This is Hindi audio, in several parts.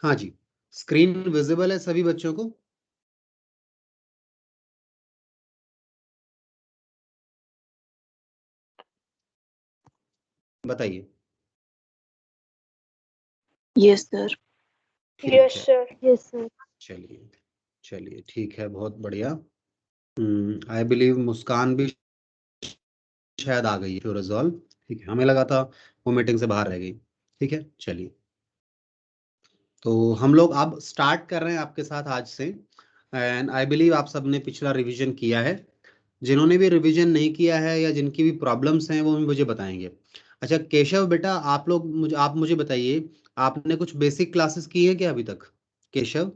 हाँ जी, स्क्रीन विजिबल है सभी बच्चों को? बताइए। Yes sir. ठीक यस है, सर। Yes sir. चलिए चलिए ठीक है, बहुत बढ़िया। आई बिलीव मुस्कान भी शायद आ गई है रिजॉल्व। ठीक है, हमें लगा था वो मीटिंग से बाहर रह गई। ठीक है, चलिए तो हम लोग अब स्टार्ट कर रहे हैं आपके साथ आज से। एंड आई बिलीव आप सबने पिछला रिवीजन किया है। जिन्होंने भी रिवीजन नहीं किया है या जिनकी भी प्रॉब्लम्स हैं वो भी मुझे बताएंगे। अच्छा केशव बेटा, आप मुझे बताइए, आपने कुछ बेसिक क्लासेस की है क्या अभी तक? केशव।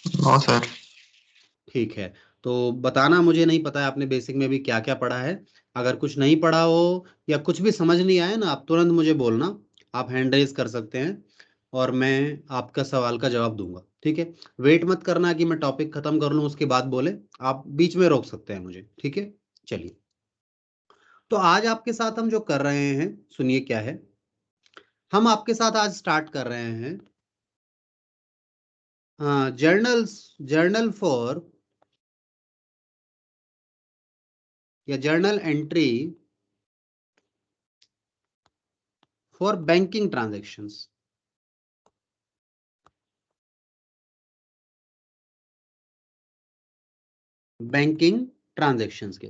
No sir. ठीक है, तो बताना, मुझे नहीं पता है आपने बेसिक में भी क्या क्या पढ़ा है। अगर कुछ नहीं पढ़ा हो या कुछ भी समझ नहीं आए ना, आप तुरंत मुझे बोलना। आप हैंड रेज कर सकते हैं और मैं आपका सवाल का जवाब दूंगा। ठीक है, वेट मत करना कि मैं टॉपिक खत्म कर लूं उसके बाद बोले। आप बीच में रोक सकते हैं मुझे। ठीक है, चलिए तो आज आपके साथ हम जो कर रहे हैं सुनिए क्या है। हम आपके साथ आज स्टार्ट कर रहे हैं जर्नल फॉर या journal entry for banking transactions. Banking transactions के,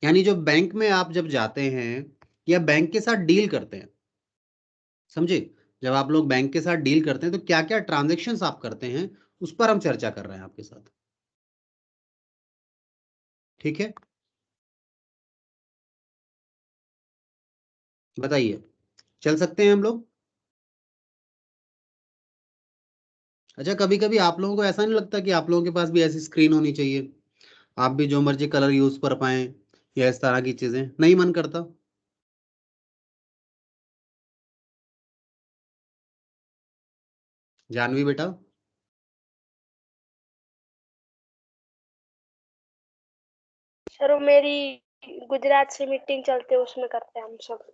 यानी जो बैंक में आप जब जाते हैं या बैंक के साथ डील करते हैं, समझे? जब आप लोग बैंक के साथ डील करते हैं तो क्या क्या ट्रांजैक्शंस आप करते हैं, उस पर हम चर्चा कर रहे हैं आपके साथ। ठीक है, बताइए, चल सकते हैं हम लोग? अच्छा, कभी कभी आप लोगों को ऐसा नहीं लगता कि आप लोगों के पास भी ऐसी स्क्रीन होनी चाहिए, आप भी जो मर्जी कलर यूज कर पाए या इस तरह की चीजें? नहीं मन करता? जानवी बेटा। सर वो मेरी गुजरात से मीटिंग चलते है, उसमें करते हैं हम सब।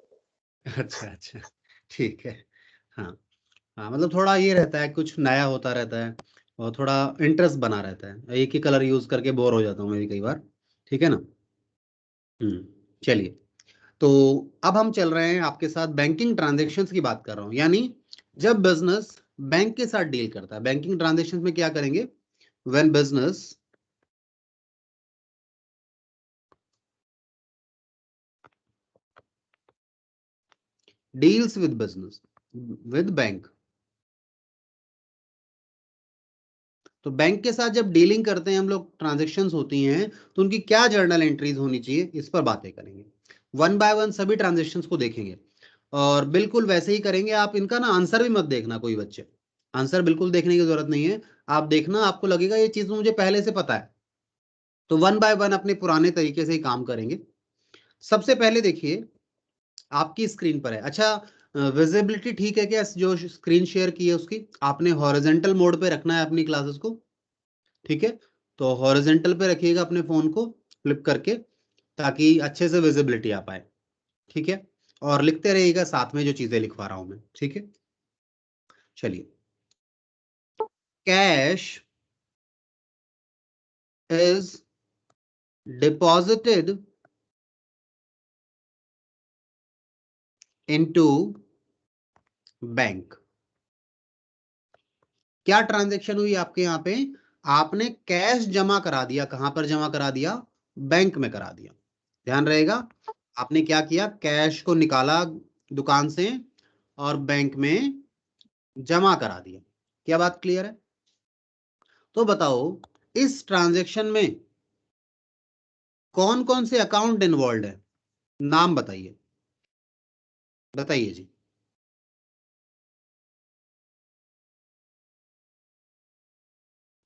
अच्छा अच्छा, ठीक है। हाँ हाँ, मतलब थोड़ा ये रहता है, कुछ नया होता रहता है और थोड़ा इंटरेस्ट बना रहता है। एक ही कलर यूज करके बोर हो जाता हूँ मैं भी कई बार। ठीक है ना? चलिए, तो अब हम चल रहे हैं आपके साथ बैंकिंग ट्रांजैक्शंस की बात कर रहा हूँ, यानी जब बिजनेस बैंक के साथ डील करता है। बैंकिंग ट्रांजैक्शंस में क्या करेंगे? When business deals with business with bank, तो बैंक के साथ जब डीलिंग करते हैं हम लोग, ट्रांजैक्शंस होती हैं, तो उनकी क्या जर्नल एंट्रीज होनी चाहिए, इस पर बातें करेंगे। वन बाय वन सभी ट्रांजैक्शंस को देखेंगे और बिल्कुल वैसे ही करेंगे। आप इनका ना आंसर भी मत देखना कोई बच्चे, आंसर बिल्कुल देखने की जरूरत नहीं है। आप देखना, आपको लगेगा ये चीज मुझे पहले से पता है। तो वन बाय वन अपने पुराने तरीके से ही काम करेंगे। सबसे पहले देखिए, आपकी स्क्रीन पर है। अच्छा, विजिबिलिटी ठीक है क्या? जो स्क्रीन शेयर की है उसकी आपने हॉरिजॉन्टल मोड पे रखना है अपनी क्लासेस को। ठीक है, तो हॉरिजॉन्टल पे रखिएगा अपने फोन को फ्लिप करके, ताकि अच्छे से विजिबिलिटी आ पाए। ठीक है, और लिखते रहिएगा साथ में जो चीजें लिखवा रहा हूं मैं। ठीक है, चलिए। Cash is deposited into bank. क्या ट्रांजैक्शन हुई आपके यहां पे? आपने कैश जमा करा दिया। कहां पर जमा करा दिया? बैंक में करा दिया। ध्यान रहेगा, आपने क्या किया? कैश को निकाला दुकान से और बैंक में जमा करा दिया। क्या बात क्लियर है? तो बताओ, इस ट्रांजैक्शन में कौन कौन से अकाउंट इन्वॉल्व है? नाम बताइए, बताइए जी।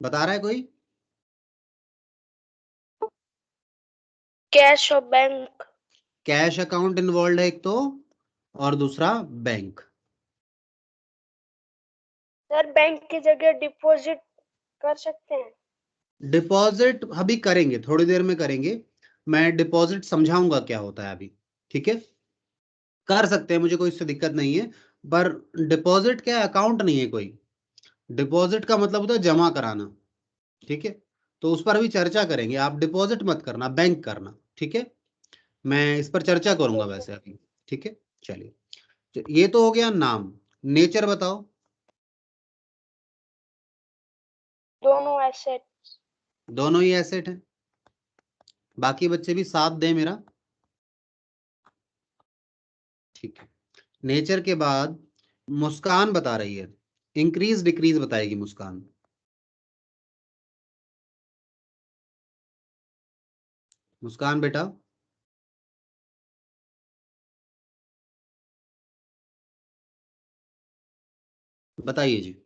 बता रहा है कोई? कैश और बैंक। कैश अकाउंट इन्वॉल्व है एक तो, और दूसरा बैंक। सर बैंक की जगह डिपॉजिट कर सकते हैं? डिपॉजिट अभी करेंगे, थोड़ी देर में करेंगे। मैं डिपॉजिट समझाऊंगा क्या होता है अभी। ठीक है, कर सकते हैं, मुझे कोई इससे दिक्कत नहीं है। पर डिपॉजिट क्या अकाउंट नहीं है कोई। डिपॉजिट का मतलब होता है जमा कराना, ठीक है। तो उस पर अभी चर्चा करेंगे, आप डिपॉजिट मत करना, बैंक करना, ठीक है। मैं इस पर चर्चा करूंगा वैसे अभी, ठीक है। चलिए, ये तो हो गया नाम। नेचर बताओ। दोनों एसेट। दोनों ही एसेट हैं। बाकी बच्चे भी साथ दें मेरा, ठीक है। नेचर के बाद मुस्कान बता रही है, इंक्रीज डिक्रीज बताएगी मुस्कान। मुस्कान बेटा बताइए जी।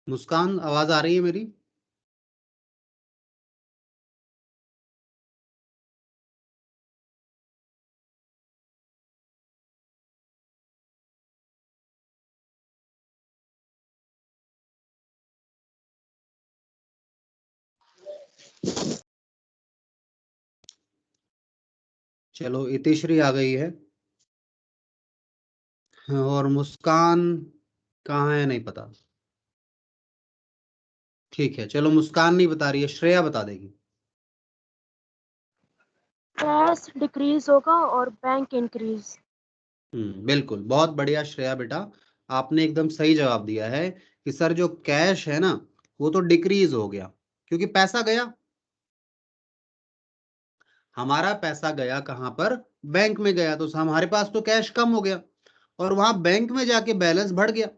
मुस्कान आवाज आ रही है मेरी? चलो, इतिश्री आ गई है। और मुस्कान कहाँ है नहीं पता। ठीक है, चलो, मुस्कान नहीं बता रही है, श्रेया बता देगी। कैश डिक्रीज होगा और बैंक इंक्रीज। बिल्कुल, बहुत बढ़िया श्रेया बेटा, आपने एकदम सही जवाब दिया है कि सर जो कैश है ना वो तो डिक्रीज हो गया, क्योंकि पैसा गया। हमारा पैसा गया कहाँ पर? बैंक में गया, तो हमारे पास तो कैश कम हो गया, और वहां बैंक में जाके बैलेंस बढ़ गया।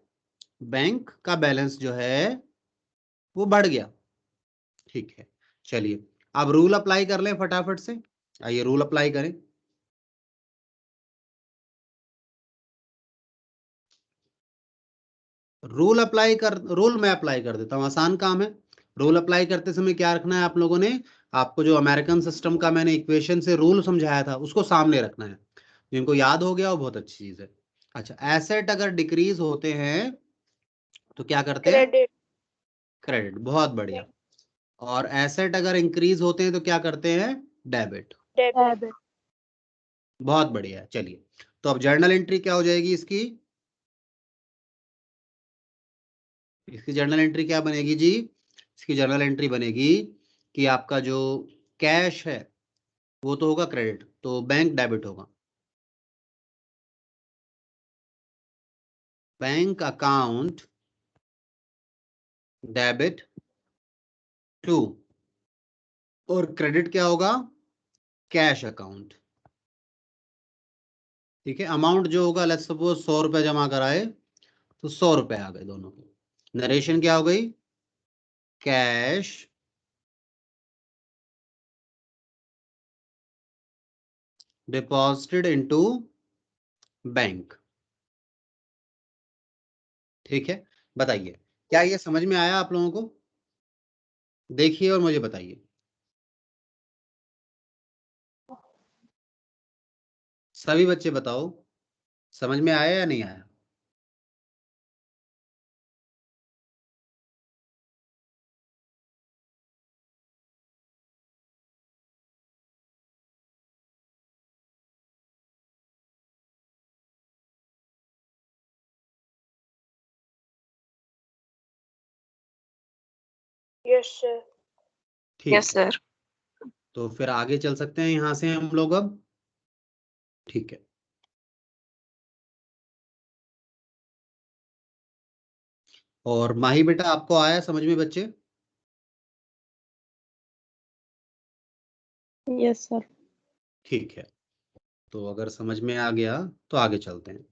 बैंक का बैलेंस जो है वो बढ़ गया, ठीक है। चलिए, अब रूल अप्लाई कर लें फटाफट से। आइए रूल अप्लाई करें। रूल मैं अप्लाई कर देता हूँ, आसान काम है। रूल अप्लाई करते समय क्या रखना है आप लोगों ने? आपको जो अमेरिकन सिस्टम का मैंने इक्वेशन से रूल समझाया था उसको सामने रखना है। जिनको याद हो गया वो बहुत अच्छी चीज है। अच्छा, एसेट अगर डिक्रीज होते हैं तो क्या करते हैं? क्रेडिट। क्रेडिट, बहुत बढ़िया। और एसेट अगर इंक्रीज होते हैं तो क्या करते हैं? डेबिट। डेबिट। बहुत बढ़िया। चलिए, तो अब जर्नल एंट्री क्या हो जाएगी इसकी? इसकी जर्नल एंट्री क्या बनेगी जी? इसकी जर्नल एंट्री बनेगी कि आपका जो कैश है वो तो होगा क्रेडिट, तो बैंक डेबिट होगा। बैंक अकाउंट डेबिट टू, और क्रेडिट क्या होगा? Cash account. ठीक है, अमाउंट जो होगा, लेट्स सपोज 100 रुपए जमा कराए तो 100 रुपए आ गए दोनों को। नरेशन क्या हो गई? Cash deposited into bank. ठीक है, बताइए क्या ये समझ में आया आप लोगों को? देखिए और मुझे बताइए। सभी बच्चे बताओ, समझ में आया या नहीं आया? Yes sir. ठीक यस है, सर। तो फिर आगे चल सकते हैं यहां से हम लोग अब, ठीक है। और माही बेटा, आपको आया समझ में बच्चे? Yes sir. ठीक है, तो अगर समझ में आ गया तो आगे चलते हैं।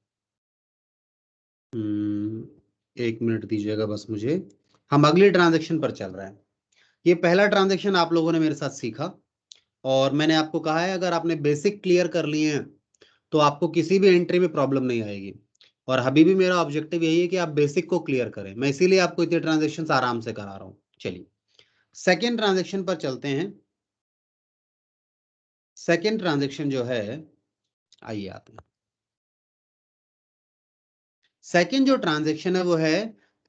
1 मिनट दीजिएगा बस मुझे। हम अगली ट्रांजैक्शन पर चल रहे हैं। ये पहला ट्रांजैक्शन आप लोगों ने मेरे साथ सीखा, और मैंने आपको कहा है अगर आपने बेसिक क्लियर कर लिए हैं तो आपको किसी भी एंट्री में प्रॉब्लम नहीं आएगी। और अभी भी मेरा ऑब्जेक्टिव यही है कि आप बेसिक को क्लियर करें, मैं इसीलिए आपको इतने ट्रांजेक्शन आराम से करा रहा हूं। चलिए सेकेंड ट्रांजेक्शन पर चलते हैं। सेकेंड ट्रांजेक्शन जो है, आइए आते हैं। सेकेंड जो ट्रांजेक्शन है वो है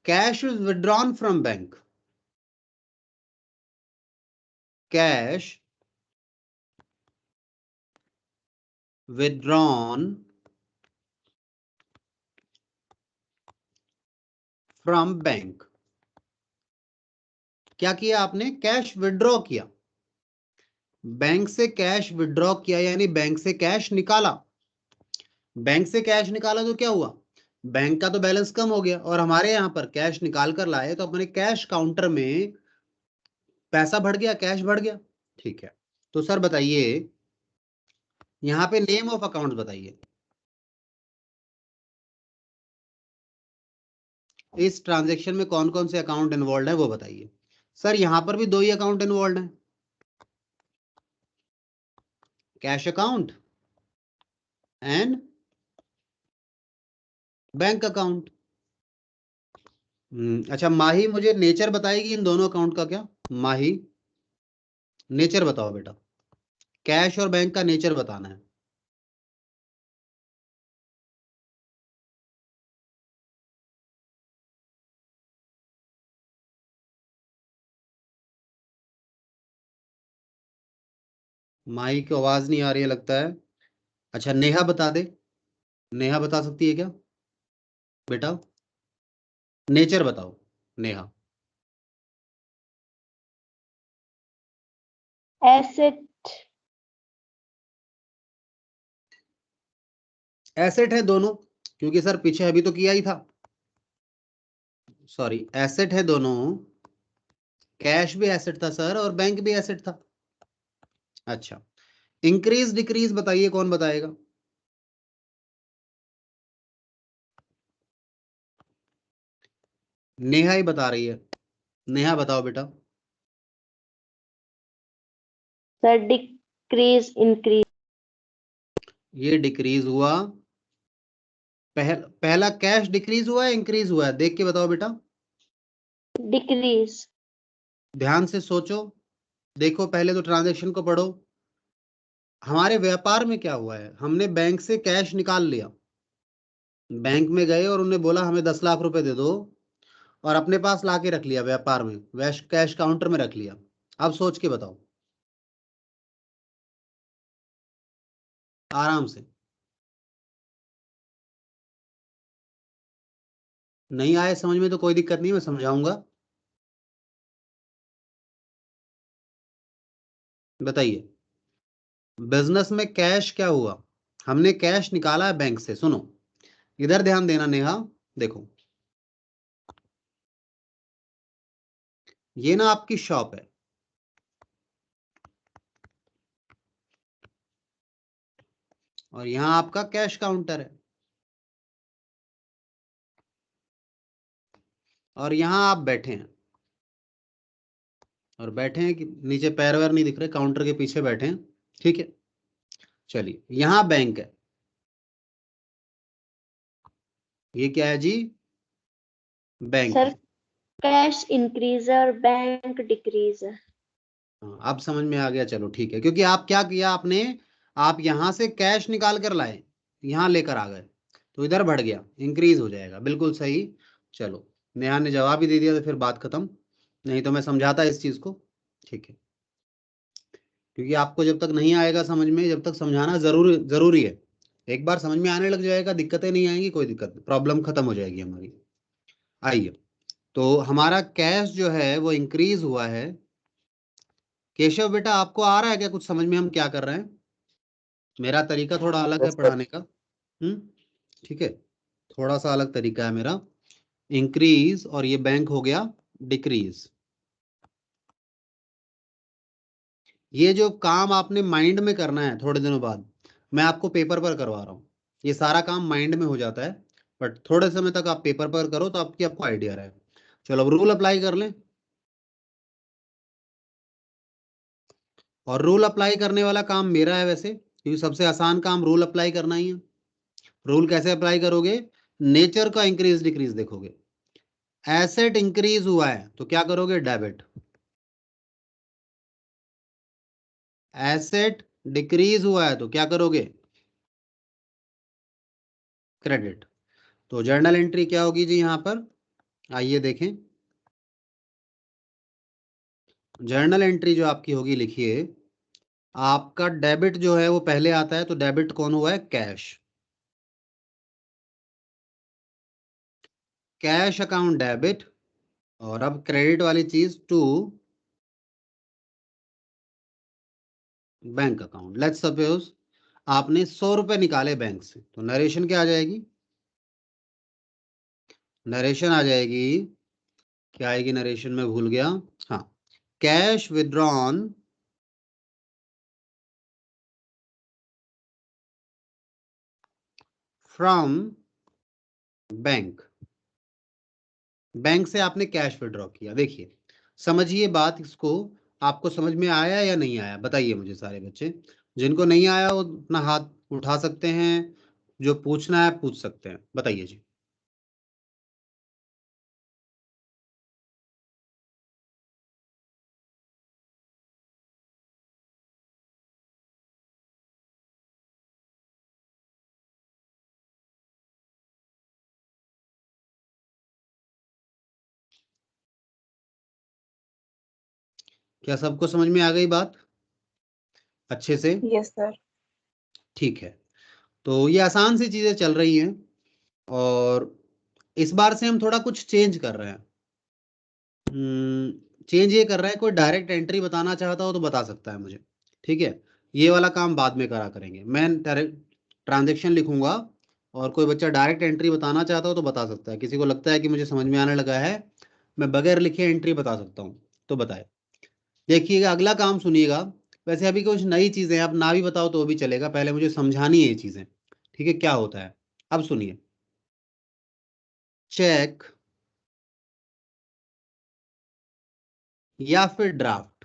cash is withdrawn from bank. Cash withdrawn from bank. क्या किया आपने? कैश विड्रॉ किया, बैंक से कैश विड्रॉ किया, यानी बैंक से कैश निकाला। बैंक से कैश निकाला तो क्या हुआ? बैंक का तो बैलेंस कम हो गया, और हमारे यहां पर कैश निकाल कर लाए तो अपने कैश काउंटर में पैसा बढ़ गया, कैश बढ़ गया। ठीक है, तो सर बताइए यहां पे नेम ऑफ अकाउंट बताइए। इस ट्रांजैक्शन में कौन कौन से अकाउंट इन्वॉल्व है वो बताइए। सर यहां पर भी दो ही अकाउंट इन्वॉल्व है, cash account and bank account. अच्छा माही मुझे नेचर बताएगी इन दोनों अकाउंट का क्या? माही नेचर बताओ बेटा, कैश और बैंक का नेचर बताना है। माही की आवाज नहीं आ रही है लगता है। अच्छा नेहा बता दे, नेहा बता सकती है क्या बेटा? नेचर बताओ नेहा। एसेट। एसेट है दोनों, क्योंकि सर पीछे अभी तो किया ही था। सॉरी, एसेट है दोनों, कैश भी एसेट था सर और बैंक भी एसेट था। अच्छा इंक्रीज डिक्रीज बताइए, कौन बताएगा? नेहा ही बता रही है, नेहा बताओ बेटा। Sir decrease increase. ये डिक्रीज हुआ, पहला कैश डिक्रीज हुआ है इंक्रीज हुआ है, देख के बताओ बेटा। डिक्रीज। ध्यान से सोचो, देखो पहले तो ट्रांजैक्शन को पढ़ो। हमारे व्यापार में क्या हुआ है, हमने बैंक से कैश निकाल लिया, बैंक में गए और उन्हें बोला हमें 10 लाख रुपए दे दो, और अपने पास ला के रख लिया व्यापार में, वैश कैश काउंटर में रख लिया। अब सोच के बताओ आराम से। नहीं आए समझ में तो कोई दिक्कत नहीं, मैं समझाऊंगा। बताइए बिजनेस में कैश क्या हुआ? हमने कैश निकाला है बैंक से। सुनो इधर ध्यान देना नेहा, देखो ये ना आपकी शॉप है, और यहां आपका कैश काउंटर है, और यहां आप बैठे हैं, और बैठे हैं कि नीचे पैर वैर नहीं दिख रहे, काउंटर के पीछे बैठे हैं। ठीक है, चलिए यहां बैंक है, ये क्या है जी? बैंक सर है। कैश इंक्रीज है और बैंक डिक्रीज है। हाँ, अब समझ में आ गया, चलो ठीक है, क्योंकि आप क्या किया आपने, आप यहां से कैश निकाल कर लाए, यहां लेकर आ गए, तो इधर बढ़ गया, इंक्रीज हो जाएगा, बिल्कुल सही। चलो नेहा ने जवाब ही दे दिया तो फिर बात खत्म, नहीं तो मैं समझाता इस चीज को। ठीक है, क्योंकि आपको जब तक नहीं आएगा समझ में, जब तक समझाना जरूरी जरूरी है। एक बार समझ में आने लग जाएगा, दिक्कतें नहीं आएंगी, कोई दिक्कत नहीं, प्रॉब्लम खत्म हो जाएगी हमारी। आइए, तो हमारा कैश जो है वो इंक्रीज हुआ है। केशव बेटा आपको आ रहा है क्या कुछ समझ में हम क्या कर रहे हैं? मेरा तरीका थोड़ा अलग है यस सर। पढ़ाने का। ठीक है, थोड़ा सा अलग तरीका है मेरा। इंक्रीज और ये बैंक हो गया डिक्रीज। ये जो काम आपने माइंड में करना है थोड़े दिनों बाद, मैं आपको पेपर पर करवा रहा हूँ। ये सारा काम माइंड में हो जाता है, बट थोड़े समय तक आप पेपर पर करो तो आपको आइडिया रहे। चलो अब रूल अप्लाई कर लें। और रूल अप्लाई करने वाला काम मेरा है वैसे, क्योंकि सबसे आसान काम रूल अप्लाई करना ही है। रूल कैसे अप्लाई करोगे? नेचर का इंक्रीज डिक्रीज देखोगे। एसेट इंक्रीज हुआ है तो क्या करोगे? डेबिट। एसेट डिक्रीज हुआ है तो क्या करोगे? क्रेडिट। तो जर्नल एंट्री क्या होगी जी यहां पर? आइए देखें। जर्नल एंट्री जो आपकी होगी, लिखिए, आपका डेबिट जो है वो पहले आता है, तो डेबिट कौन हुआ है? कैश। Cash account debit. और अब क्रेडिट वाली चीज to bank account. Let's suppose आपने 100 रुपए निकाले बैंक से, तो नरेशन क्या आ जाएगी? नरेशन आ जाएगी, क्या आएगी नरेशन में? भूल गया। हाँ, cash withdrawn from bank. Bank से आपने कैश विड्रॉ किया। देखिए, समझिए बात इसको। आपको समझ में आया या नहीं आया? बताइए मुझे सारे बच्चे। जिनको नहीं आया वो अपना हाथ उठा सकते हैं, जो पूछना है पूछ सकते हैं। बताइए जी। क्या सबको समझ में आ गई बात अच्छे से? Yes sir. ठीक है। तो ये आसान सी चीजें चल रही हैं, और इस बार से हम थोड़ा कुछ चेंज कर रहे हैं। चेंज ये कर रहा है, कोई डायरेक्ट एंट्री बताना चाहता हो तो बता सकता है मुझे। ठीक है, ये वाला काम बाद में करा करेंगे। मैं ट्रांजेक्शन लिखूंगा, और कोई बच्चा डायरेक्ट एंट्री बताना चाहता हो तो बता सकता है। किसी को लगता है कि मुझे समझ में आने लगा है, मैं बगैर लिखे एंट्री बता सकता हूँ, तो बताए। देखिएगा, अगला काम सुनिएगा। वैसे अभी कुछ नई चीजें हैं, आप ना भी बताओ तो भी चलेगा, पहले मुझे समझानी है ये चीजें। ठीक है, क्या होता है अब सुनिए। चेक या फिर ड्राफ्ट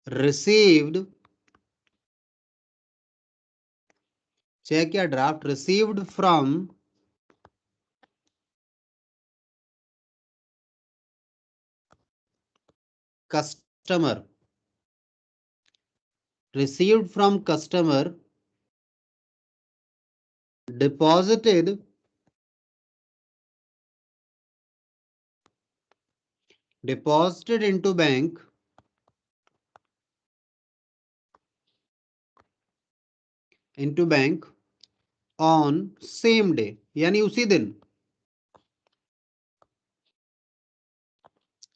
रिसीव्ड, चेक या draft received from customer, received from customer, deposited into bank on same day, यानी उसी दिन,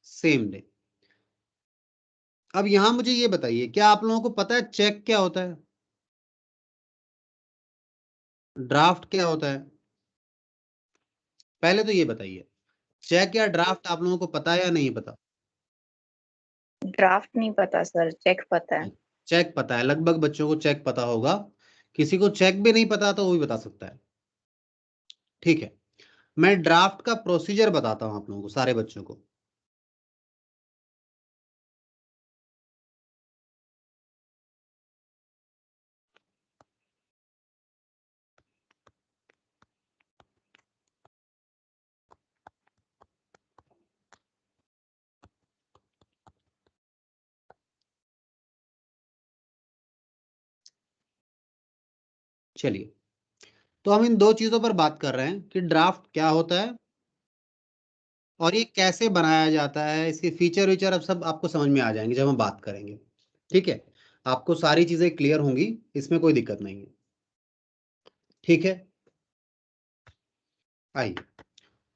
सेम डे। अब यहां मुझे ये बताइए, क्या आप लोगों को पता है चेक क्या होता है, ड्राफ्ट क्या होता है? पहले तो ये बताइए, चेक या ड्राफ्ट आप लोगों को पता है या नहीं पता? ड्राफ्ट नहीं पता सर, चेक पता है। चेक पता है, लगभग बच्चों को चेक पता होगा। किसी को चेक भी नहीं पता तो वो भी बता सकता है। ठीक है, मैं ड्राफ्ट का प्रोसीजर बताता हूं आप लोगों को, सारे बच्चों को। चलिए, तो हम इन दो चीजों पर बात कर रहे हैं कि ड्राफ्ट क्या होता है और ये कैसे बनाया जाता है। इसके फीचर वीचर अब सब आपको समझ में आ जाएंगे जब हम बात करेंगे। ठीक है, आपको सारी चीजें क्लियर होंगी, इसमें कोई दिक्कत नहीं है। ठीक है, आइए,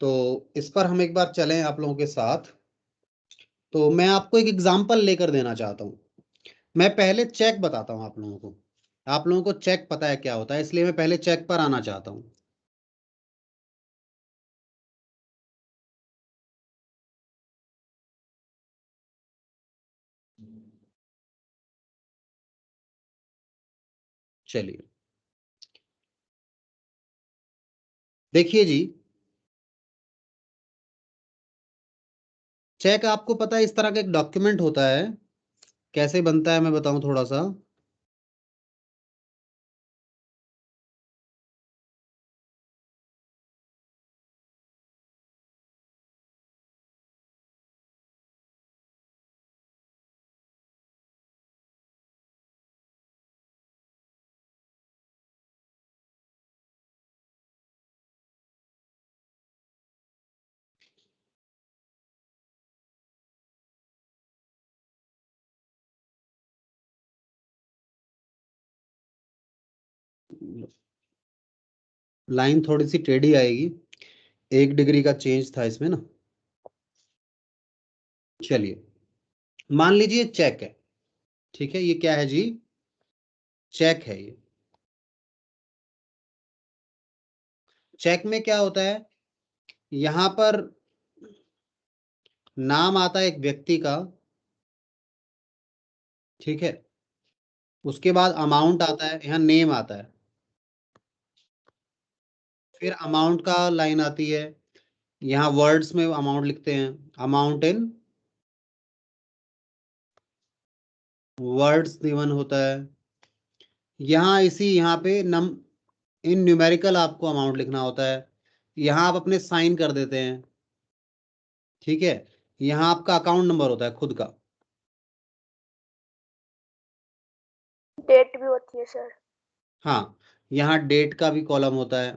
तो इस पर हम एक बार चलें आप लोगों के साथ। तो मैं आपको एक एग्जांपल लेकर देना चाहता हूं। मैं पहले चेक बताता हूं आप लोगों को। आप लोगों को चेक पता है क्या होता है, इसलिए मैं पहले चेक पर आना चाहता हूं। चलिए, देखिए जी, चेक आपको पता है इस तरह का एक डॉक्यूमेंट होता है, कैसे बनता है मैं बताऊं थोड़ा सा। लाइन थोड़ी सी टेढ़ी आएगी, 1 डिग्री का चेंज था इसमें ना। चलिए, मान लीजिए चेक है, ठीक है, ये क्या है जी, चेक है ये। चेक में क्या होता है, यहां पर नाम आता है एक व्यक्ति का, ठीक है, उसके बाद अमाउंट आता है, यहाँ नेम आता है, फिर अमाउंट का लाइन आती है, यहाँ वर्ड्स में अमाउंट लिखते हैं, अमाउंट इन वर्ड्स गिवन होता है। यहाँ यहाँ पे इन न्यूमेरिकल आपको अमाउंट लिखना होता है, यहाँ आप अपने साइन कर देते हैं, ठीक है। यहाँ आपका अकाउंट नंबर होता है खुद का। डेट भी होती है सर। हाँ, यहाँ डेट का भी कॉलम होता है,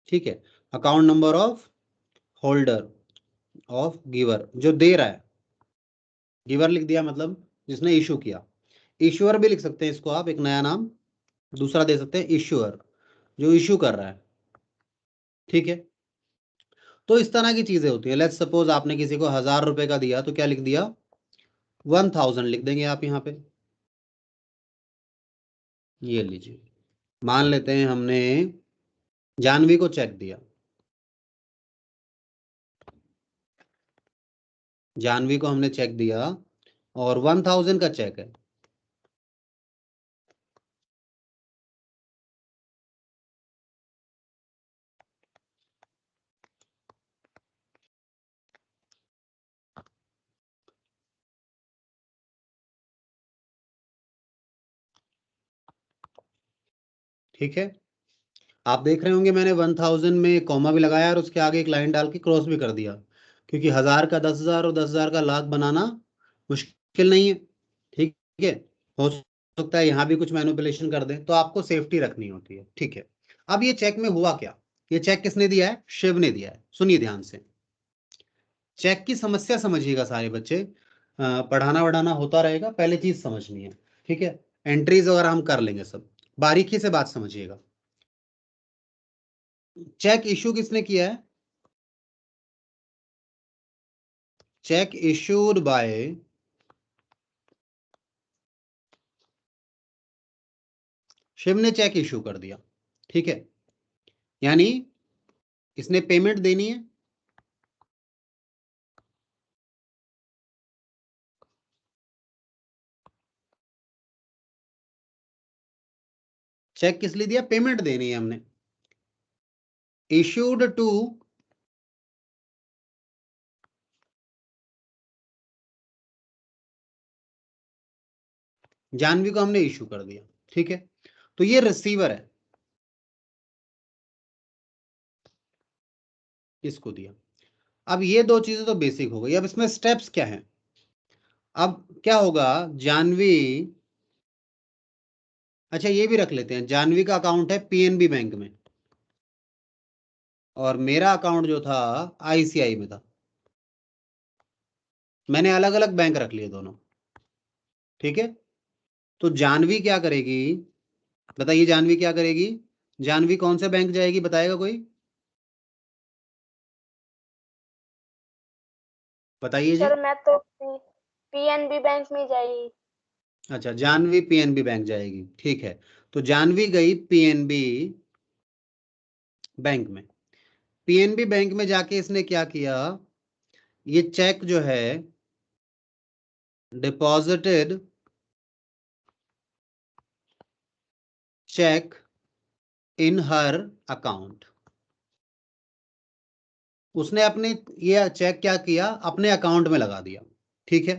ठीक है। Account number of holder of giver, जो दे रहा है, गिवर लिख दिया मतलब जिसने इशू किया। इश्यूअर भी लिख सकते हैं इसको आप, एक नया नाम दूसरा दे सकते हैं, इश्यूअर, जो इशू कर रहा है, ठीक है। तो इस तरह की चीजें होती है। लेट्स सपोज आपने किसी को 1000 रुपए का दिया, तो क्या लिख दिया, 1000 लिख देंगे आप यहाँ पे। ये लीजिए, मान लेते हैं हमने जानवी को चेक दिया, जानवी को हमने चेक दिया और 1000 का चेक है, ठीक है। आप देख रहे होंगे मैंने 1000 में कॉमा भी लगाया और उसके आगे एक लाइन डाल के क्रॉस भी कर दिया, क्योंकि 1000 का 10,000 और 10,000 का लाख बनाना मुश्किल नहीं है, ठीक है। हो सकता है यहाँ भी कुछ मैनिपुलेशन कर दें, तो आपको सेफ्टी रखनी होती है, ठीक है। अब ये चेक में हुआ क्या, ये चेक किसने दिया है, शिव ने दिया है। सुनिए ध्यान से, चेक की समस्या समझिएगा सारे बच्चे, पढ़ाना वढ़ाना होता रहेगा, पहले चीज समझनी है, ठीक है। एंट्रीज वगैरह हम कर लेंगे सब, बारीकी से बात समझिएगा। चेक इशू किसने किया है, चेक इशूड बाय शिव ने चेक इशू कर दिया, ठीक है। यानी इसने पेमेंट देनी है, चेक किस लिए दिया, पेमेंट देनी है हमने। इशूड टू जानवी को हमने इशू कर दिया, ठीक है। तो ये रिसीवर है, इसको दिया। अब ये दो चीजें तो बेसिक हो गई, अब इसमें स्टेप्स क्या हैं। अब क्या होगा, जानवी, अच्छा ये भी रख लेते हैं, जानवी का अकाउंट है पीएनबी बैंक में और मेरा अकाउंट जो था आईसीआई में था। मैंने अलग अलग बैंक रख लिए दोनों, ठीक है। तो जानवी क्या करेगी, बताइए जानवी क्या करेगी, जानवी कौन से बैंक जाएगी, बताएगा कोई, बताइए जी। सर मैं तो पीएनबी बैंक में जाएगी। अच्छा, जानवी पीएनबी बैंक जाएगी, ठीक है। तो जानवी गई पीएनबी बैंक में, पीएनबी बैंक में जाके इसने क्या किया, ये चेक जो है deposited cheque in her account, उसने अपने ये चेक क्या किया, अपने अकाउंट में लगा दिया। ठीक है,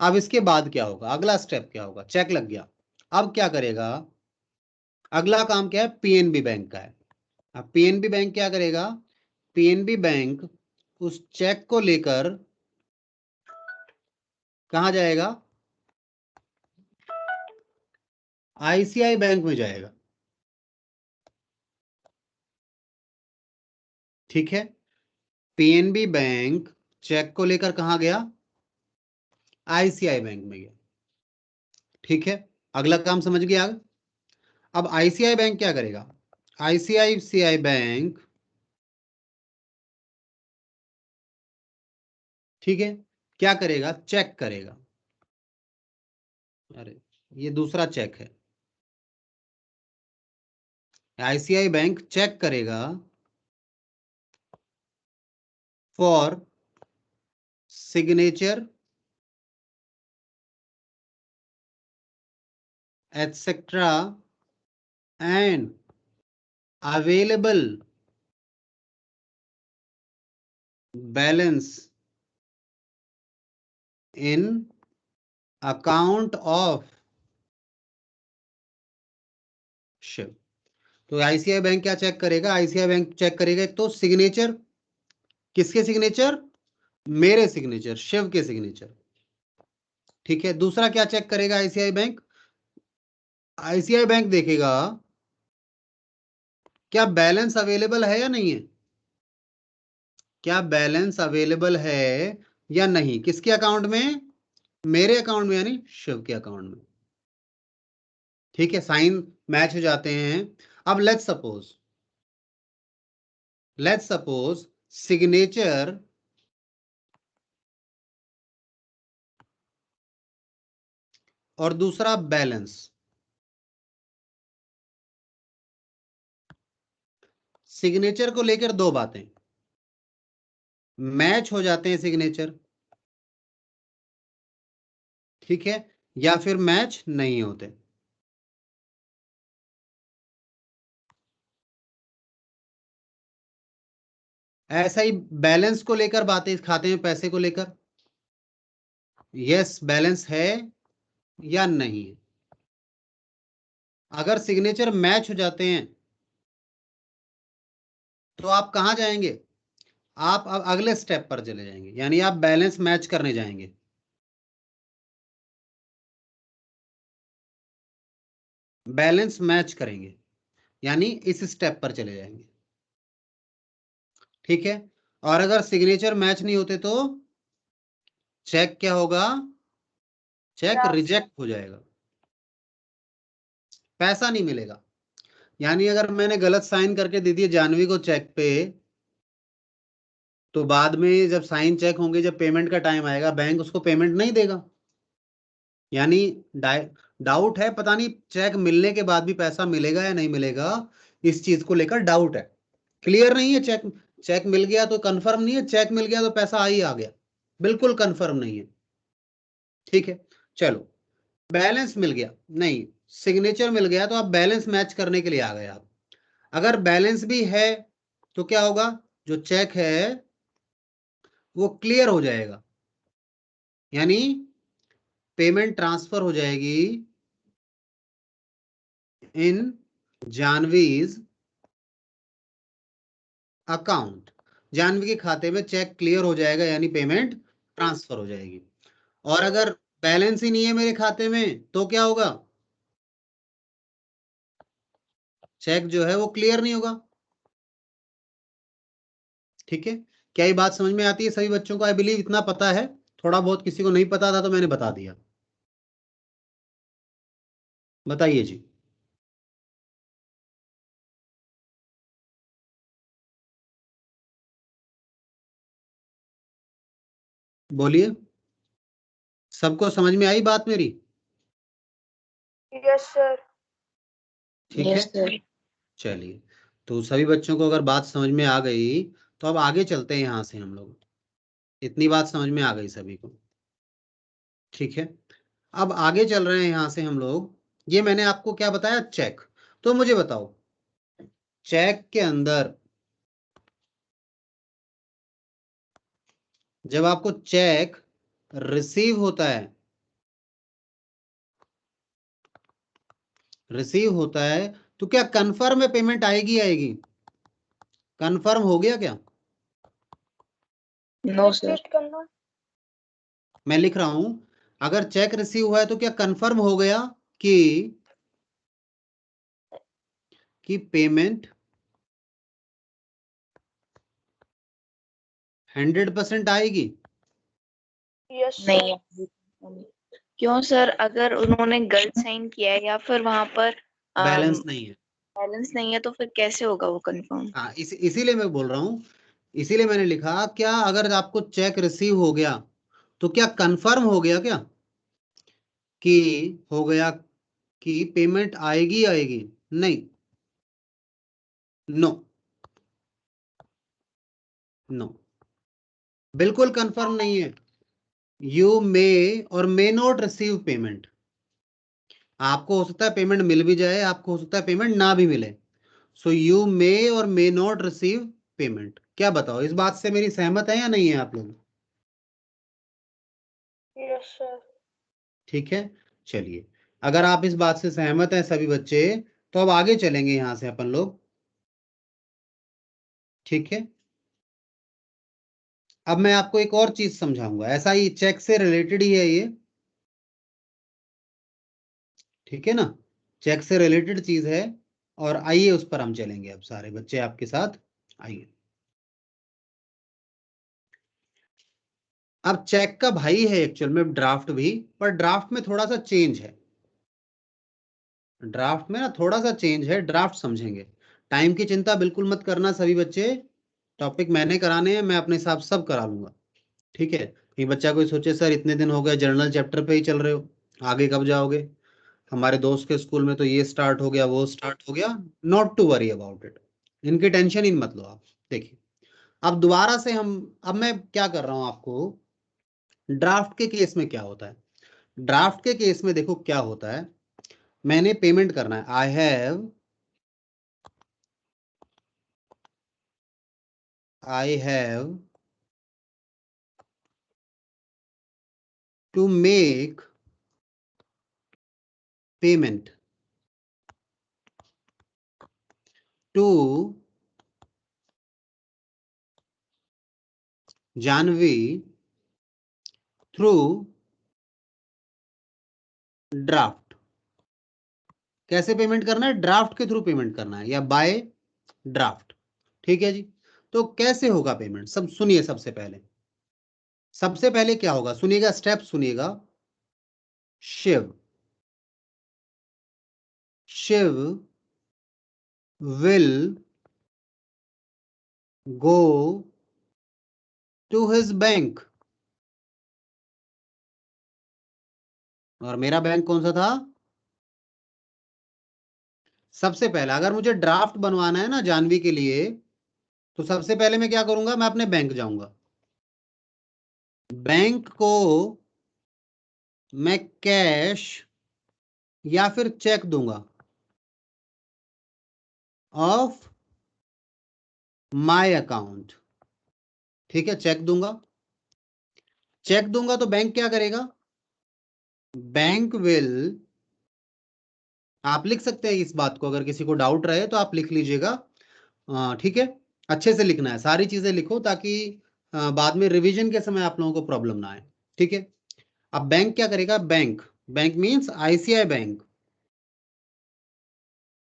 अब इसके बाद क्या होगा, अगला स्टेप क्या होगा, चेक लग गया, अब क्या करेगा, अगला काम क्या है, पीएनबी बैंक का है। अब पीएनबी बैंक क्या करेगा, पीएनबी बैंक उस चेक को लेकर कहां जाएगा, आईसीआई बैंक में जाएगा। ठीक है, पीएनबी बैंक चेक को लेकर कहां गया, आईसीआई बैंक में गया। ठीक है, अगला काम समझ गया। अब आईसीआई बैंक क्या करेगा, आईसीआईसीआई बैंक, ठीक है, क्या करेगा, चेक करेगा। अरे ये दूसरा चेक है, आईसीआई बैंक चेक करेगा for signature etcetera and available balance in account of Shiv. तो आईसीआई बैंक क्या चेक करेगा, आईसीआई बैंक चेक करेगा एक तो सिग्नेचर, किसके सिग्नेचर, मेरे सिग्नेचर, शिव के सिग्नेचर। ठीक है, दूसरा क्या चेक करेगा आईसीआई बैंक, आईसीआई बैंक देखेगा क्या बैलेंस अवेलेबल है या नहीं है, क्या बैलेंस अवेलेबल है या नहीं, किसके अकाउंट में, मेरे अकाउंट में यानी शिव के अकाउंट में। ठीक है, साइन मैच हो जाते हैं। अब लेट्स सपोज सिग्नेचर और दूसरा बैलेंस, सिग्नेचर को लेकर दो बातें, मैच हो जाते हैं सिग्नेचर, ठीक है, या फिर मैच नहीं होते। ऐसा ही बैलेंस को लेकर बातें खाते हैं, पैसे को लेकर, यस बैलेंस है या नहीं है। अगर सिग्नेचर मैच हो जाते हैं तो आप कहां जाएंगे, आप अब अगले स्टेप पर चले जाएंगे, यानी आप बैलेंस मैच करने जाएंगे। बैलेंस मैच करेंगे यानी इस स्टेप पर चले जाएंगे। ठीक है, और अगर सिग्नेचर मैच नहीं होते तो चेक क्या होगा, चेक रिजेक्ट हो जाएगा, पैसा नहीं मिलेगा। यानी अगर मैंने गलत साइन करके दे दिए जानवी को चेक पे, तो बाद में जब साइन चेक होंगे, जब पेमेंट का टाइम आएगा, बैंक उसको पेमेंट नहीं देगा। यानी डाउट है, पता नहीं चेक मिलने के बाद भी पैसा मिलेगा या नहीं मिलेगा, इस चीज को लेकर डाउट है, क्लियर नहीं है। चेक चेक मिल गया तो कंफर्म नहीं है, चेक मिल गया तो पैसा आ गया, बिल्कुल कंफर्म नहीं है। ठीक है, चलो बैलेंस मिल गया नहीं, सिग्नेचर मिल गया, तो आप बैलेंस मैच करने के लिए आ गए आप। अगर बैलेंस भी है तो क्या होगा, जो चेक है वो क्लियर हो जाएगा, यानी पेमेंट ट्रांसफर हो जाएगी इन जानवीज अकाउंट, जानवी के खाते में चेक क्लियर हो जाएगा, यानी पेमेंट ट्रांसफर हो जाएगी। और अगर बैलेंस ही नहीं है मेरे खाते में तो क्या होगा, चेक जो है वो क्लियर नहीं होगा। ठीक है, क्या ये बात समझ में आती है सभी बच्चों को, आई बिलीव इतना पता है, थोड़ा बहुत किसी को नहीं पता था तो मैंने बता दिया। बताइए जी। बोलिए, सबको समझ में आई बात मेरी, यस सर। ठीक यस है, सर। चलिए, तो सभी बच्चों को अगर बात समझ में आ गई तो अब आगे चलते हैं यहां से हम लोग, इतनी बात समझ में आ गई सभी को। ठीक है, अब आगे चल रहे हैं यहां से हम लोग। ये मैंने आपको क्या बताया, चेक। तो मुझे बताओ, चेक के अंदर जब आपको चेक रिसीव होता है, तो क्या कंफर्म में पेमेंट आएगी? कंफर्म हो गया क्या? No sir. रिपीट करना। मैं लिख रहा हूं, अगर चेक रिसीव हुआ है तो क्या कंफर्म हो गया कि पेमेंट 100% आएगी? Yes sir. नहीं, क्यों सर? अगर उन्होंने गलत साइन किया है या फिर वहां पर बैलेंस नहीं है। बैलेंस नहीं है तो फिर कैसे होगा वो कंफर्म? हाँ, इसीलिए मैं बोल रहा हूं, इसीलिए मैंने लिखा क्या अगर आपको चेक रिसीव हो गया तो क्या कंफर्म हो गया क्या कि हो गया कि पेमेंट आएगी? नहीं, नो, नो, बिल्कुल कंफर्म नहीं है। यू मे और मे नॉट रिसीव पेमेंट। आपको हो सकता है पेमेंट मिल भी जाए, आपको हो सकता है पेमेंट ना भी मिले। सो यू मे और मे नॉट रिसीव पेमेंट। क्या बताओ, इस बात से मेरी सहमत है या नहीं है आप लोग? Yes sir. ठीक है, चलिए, अगर आप इस बात से सहमत हैं सभी बच्चे, तो अब आगे चलेंगे यहां से अपन लोग। ठीक है, अब मैं आपको एक और चीज समझाऊंगा, ऐसा ही चेक से रिलेटेड ही है ये। ठीक है ना, चेक से रिलेटेड चीज है, और आइए उस पर हम चलेंगे अब सारे बच्चे आपके साथ। आइए, अब चेक का भाई है एक्चुअल में ड्राफ्ट भी, पर ड्राफ्ट में थोड़ा सा चेंज है। ड्राफ्ट में ना थोड़ा सा चेंज है, ड्राफ्ट समझेंगे। टाइम की चिंता बिल्कुल मत करना सभी बच्चे, टॉपिक मैंने कराने हैं, मैं अपने हिसाब से सब करा लूंगा। ठीक है, कहीं बच्चा कोई सोचे सर इतने दिन हो गए जर्नल चैप्टर पे ही चल रहे हो, आगे कब जाओगे? हमारे दोस्त के स्कूल में तो ये स्टार्ट हो गया, वो स्टार्ट हो गया। Not to worry about it, इनकी टेंशन ही मत लो आप। देखिए, अब दोबारा से हम, अब मैं क्या कर रहा हूं आपको, ड्राफ्ट के केस में क्या होता है। ड्राफ्ट के केस में देखो क्या होता है, मैंने पेमेंट करना है, I have to make payment to Janvi through draft. कैसे पेमेंट करना है? ड्राफ्ट के थ्रू पेमेंट करना है या बाय ड्राफ्ट। ठीक है जी, तो कैसे होगा पेमेंट, सब सुनिए। सबसे पहले क्या होगा, सुनिएगा, स्टेप सुनिएगा। Shiv will go to his bank, और मेरा बैंक कौन सा था? सबसे पहले अगर मुझे ड्राफ्ट बनवाना है ना जानवी के लिए, तो सबसे पहले मैं क्या करूंगा, मैं अपने बैंक जाऊंगा, बैंक को मैं कैश या फिर चेक दूंगा ऑफ माय अकाउंट। ठीक है, चेक दूंगा। तो बैंक क्या करेगा? बैंक विल, आप लिख सकते हैं इस बात को, अगर किसी को डाउट रहे तो आप लिख लीजिएगा। ठीक है, अच्छे से लिखना है, सारी चीजें लिखो ताकि बाद में रिवीजन के समय आप लोगों को प्रॉब्लम ना आए। ठीक है, अब बैंक क्या करेगा? Bank means ICI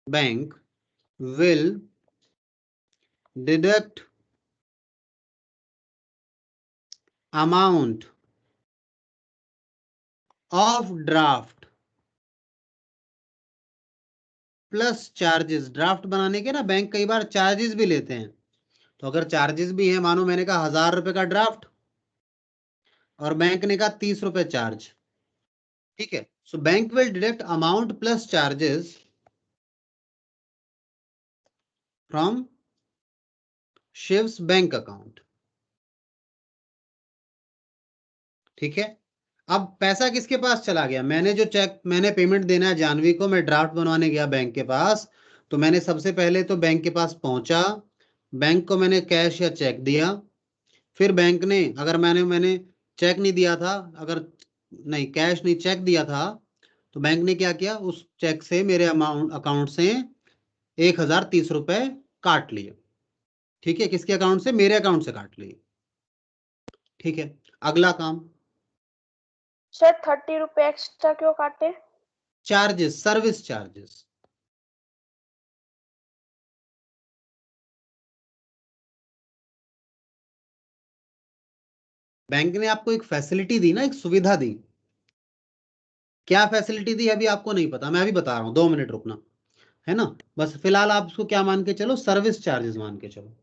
bank will deduct amount of draft plus charges. Draft बनाने के ना बैंक कई बार चार्जेस भी लेते हैं, तो अगर चार्जेस भी है, मानो मैंने कहा 1000 रुपए का ड्राफ्ट और बैंक ने कहा 30 रुपए चार्ज। ठीक है, so bank will deduct amount plus charges from Shiv's bank account. ठीक है, अब पैसा किसके पास चला गया? मैंने पेमेंट देना है जानवी को, मैं ड्राफ्ट बनवाने गया बैंक के पास, तो मैंने सबसे पहले तो बैंक के पास पहुंचा, बैंक को मैंने कैश या चेक दिया, फिर बैंक ने अगर मैंने चेक नहीं दिया था, अगर नहीं कैश नहीं चेक दिया था, तो बैंक ने क्या किया, उस चेक से मेरे अकाउंट से 1030 रुपए काट लिए। ठीक है, किसके अकाउंट से? मेरे अकाउंट से काट लिए। ठीक है, अगला काम, सर 30 रुपए एक्स्ट्रा क्यों काटे? Charges, service charges. बैंक ने आपको एक फैसिलिटी दी ना, एक सुविधा दी। क्या फैसिलिटी दी अभी आपको नहीं पता, मैं अभी बता रहा हूं, 2 मिनट रुकना, है ना। बस फिलहाल आप उसको क्या मान के चलो, सर्विस चार्जेस मान के चलो।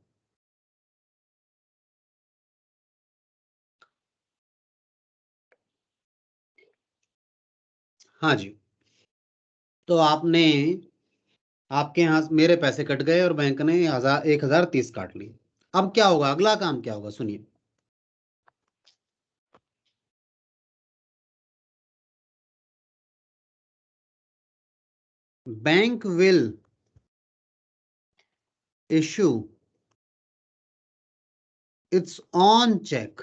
हाँ जी, तो आपके यहाँ मेरे पैसे कट गए और बैंक ने 1030 काट लिए। अब क्या होगा, अगला काम क्या होगा, सुनिए। Bank will issue its own cheque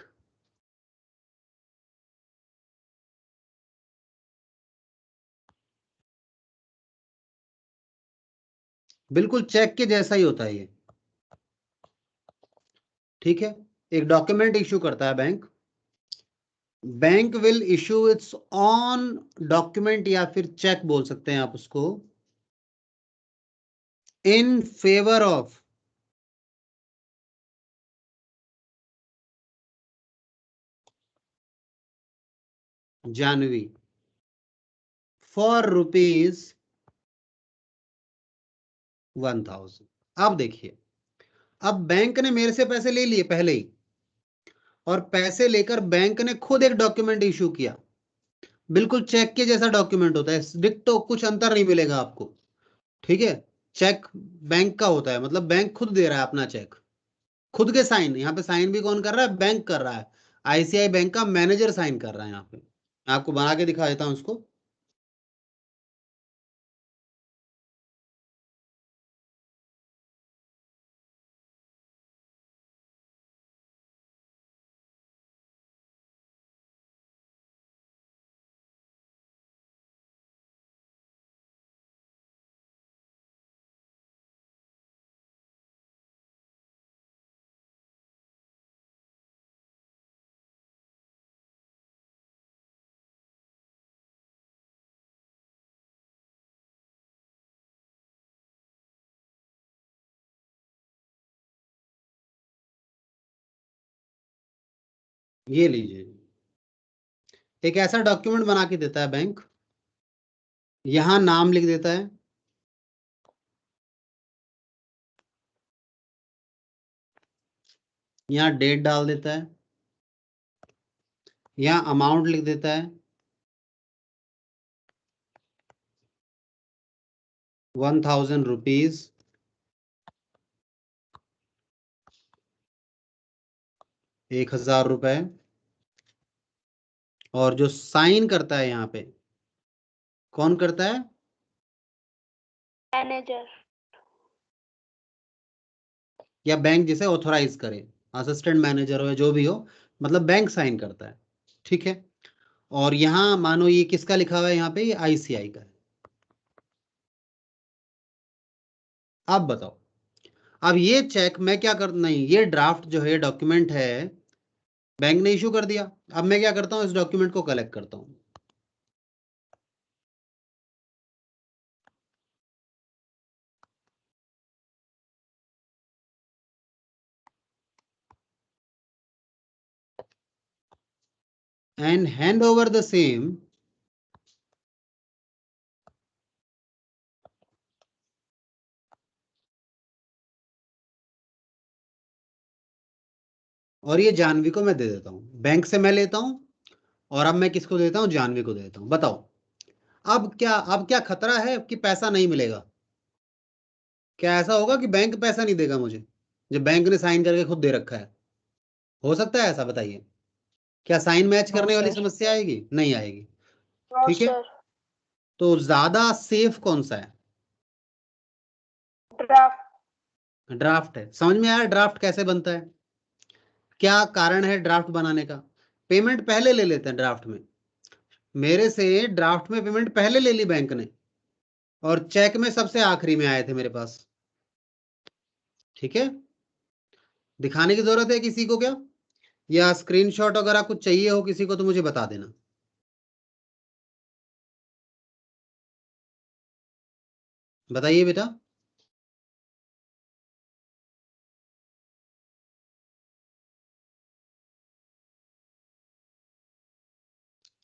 बिल्कुल चेक के जैसा ही होता है ये। ठीक है, एक डॉक्यूमेंट इशू करता है bank, bank will issue its own document, या फिर चेक बोल सकते हैं आप उसको, in favour of Janvi for ₹1000। अब देखिए, अब बैंक ने मेरे से पैसे ले लिए पहले ही, और पैसे लेकर बैंक ने खुद एक डॉक्यूमेंट इशू किया, बिल्कुल चेक के जैसा डॉक्यूमेंट होता है, डिक्टो, कुछ अंतर नहीं मिलेगा आपको। ठीक है, चेक बैंक का होता है, मतलब बैंक खुद दे रहा है अपना चेक, खुद के साइन, यहाँ पे साइन भी कौन कर रहा है? बैंक कर रहा है। आईसीआई बैंक का मैनेजर साइन कर रहा है यहाँ पे। मैं आपको बना के दिखा देता हूँ उसको। ये लीजिए, एक ऐसा डॉक्यूमेंट बना के देता है बैंक, यहाँ नाम लिख देता है, यहाँ डेट डाल देता है, यहाँ अमाउंट लिख देता है, 1000 रुपीज, 1000 रुपए, और जो साइन करता है यहाँ पे, कौन करता है? मैनेजर। या बैंक जिसे ऑथोराइज करे, असिस्टेंट मैनेजर हो या जो भी हो, मतलब बैंक साइन करता है। ठीक है, और यहाँ मानो ये किसका लिखा हुआ है, यहाँ पे ये आईसीआई का है। अब बताओ, अब ये चेक मैं क्या कर, नहीं, ये ड्राफ्ट जो है, डॉक्यूमेंट है, बैंक ने इशू कर दिया। अब मैं क्या करता हूँ, इस डॉक्यूमेंट को कलेक्ट करता हूँ। And hand over the same और ये जानवी को मैं दे देता हूँ। बैंक से मैं लेता हूँ, और अब मैं किसको देता हूँ? जानवी को दे देता हूँ। बताओ, अब क्या खतरा है कि पैसा नहीं मिलेगा? क्या ऐसा होगा कि बैंक पैसा नहीं देगा मुझे, जब बैंक ने साइन करके खुद दे रखा है? हो सकता है ऐसा? बताइए, क्या साइन मैच नो करने वाली सर। समस्या आएगी? नहीं आएगी। नो ठीक है, सर। तो ज्यादा सेफ कौन सा है? ड्राफ्ट। ड्राफ्ट है। समझ में आया ड्राफ्ट कैसे बनता है? क्या कारण है ड्राफ्ट बनाने का? पेमेंट पहले ले लेते हैं ड्राफ्ट में, मेरे से ड्राफ्ट में पेमेंट पहले ले ली बैंक ने, और चेक में सबसे आखिरी में आए थे मेरे पास। ठीक है, दिखाने की जरूरत है किसी को क्या, या स्क्रीनशॉट अगर कुछ चाहिए हो किसी को तो मुझे बता देना। बताइए बेटा।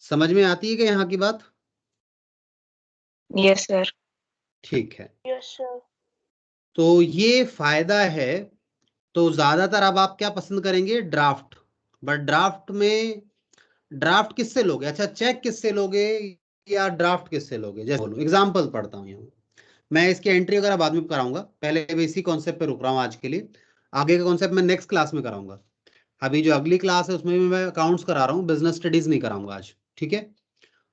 समझ में आती है क्या यहाँ की बात? Yes sir. ठीक है, यस सर। तो ये फायदा है। तो ज्यादातर अब आप क्या पसंद करेंगे? ड्राफ्ट। बट ड्राफ्ट में, ड्राफ्ट किससे लोगे? अच्छा, चेक किससे लोगे या ड्राफ्ट किससे लोगे? जैसे बोलो, एग्जाम्पल पढ़ता हूँ यहाँ। मैं इसकी एंट्री वगैरह बाद में कराऊंगा, पहले मैं इसी कॉन्सेप्ट पे रुक रहा हूँ आज के लिए। आगे का कॉन्सेप्ट मैं नेक्स्ट क्लास में कराऊंगा। अभी जो अगली क्लास है उसमें भी मैं अकाउंट्स करा रहा हूँ, बिजनेस स्टडीज नहीं कराऊंगा आज। ठीक है,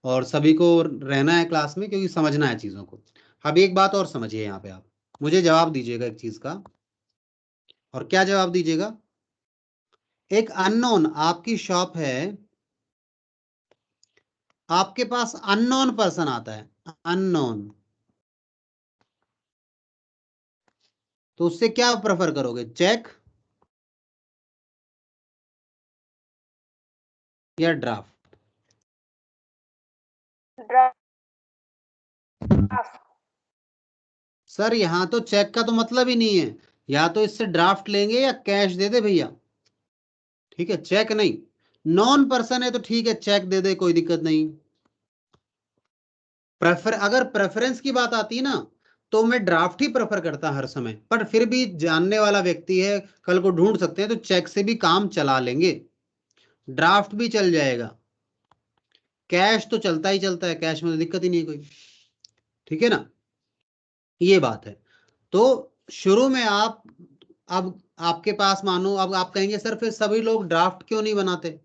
और सभी को रहना है क्लास में क्योंकि समझना है चीजों को। अभी एक बात और समझिए, यहाँ पे आप मुझे जवाब दीजिएगा एक चीज का। और क्या जवाब दीजिएगा? एक अननोन आपकी शॉप है, आपके पास अननोन पर्सन आता है, अननोन, तो उससे क्या प्रेफर करोगे? चेक या ड्राफ्ट? ड्राफ्ट। सर यहां तो चेक का तो मतलब ही नहीं है, या तो इससे ड्राफ्ट लेंगे या कैश दे दे भैया। ठीक है, चेक नहीं। नॉन पर्सन है तो ठीक है, चेक दे दे, कोई दिक्कत नहीं। अगर प्रेफरेंस की बात आती है ना, तो मैं ड्राफ्ट ही प्रेफर करता हर समय, पर फिर भी जानने वाला व्यक्ति है, कल को ढूंढ सकते हैं, तो चेक से भी काम चला लेंगे, ड्राफ्ट भी चल जाएगा, कैश तो चलता ही चलता है, कैश में तो दिक्कत ही नहीं है कोई। ठीक है ना, ये बात है। तो शुरू में आप, अब आपके पास मानो, अब आप कहेंगे सर फिर सभी लोग ड्राफ्ट क्यों नहीं बनाते,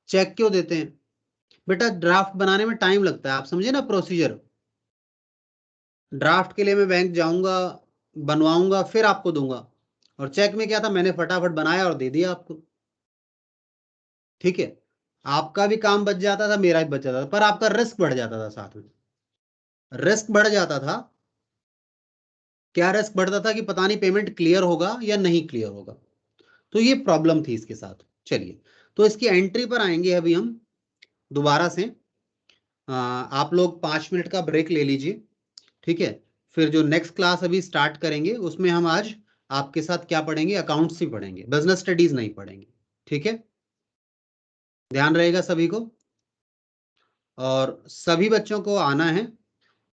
चेक क्यों देते हैं? बेटा ड्राफ्ट बनाने में टाइम लगता है, आप समझे ना प्रोसीजर। ड्राफ्ट के लिए मैं बैंक जाऊंगा, बनवाऊंगा, फिर आपको दूंगा। और चेक में क्या था, मैंने फटाफट बनाया और दे दिया आपको। ठीक है, आपका भी काम बच जाता था, मेरा भी बच जाता था, पर आपका रिस्क बढ़ जाता था साथ में। रिस्क बढ़ जाता था। क्या रिस्क बढ़ता था? कि पता नहीं पेमेंट क्लियर होगा या नहीं क्लियर होगा। तो ये प्रॉब्लम थी इसके साथ। चलिए, तो इसकी एंट्री पर आएंगे अभी हम दोबारा से। आप लोग 5 मिनट का ब्रेक ले लीजिए। ठीक है, फिर जो नेक्स्ट क्लास अभी स्टार्ट करेंगे उसमें हम आज आपके साथ क्या पढ़ेंगे? अकाउंट्स ही पढ़ेंगे, बिजनेस स्टडीज नहीं पढ़ेंगे। ठीक है, ध्यान रहेगा सभी को, और सभी बच्चों को आना है।